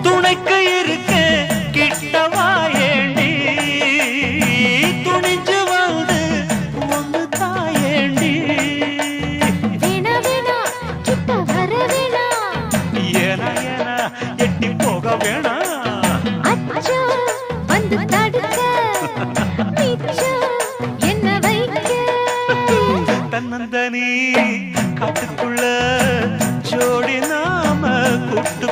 துணைக்கு இருக்க கிட்டவா ஏண்டி துணிஞ்சு வந்து ஒன்னு தாயேண்டி ஏனா ஏனா எட்டி போக வேணா தன்னந்தனி காட்டுக்குள்ள ஜோடி நாம கூட்டு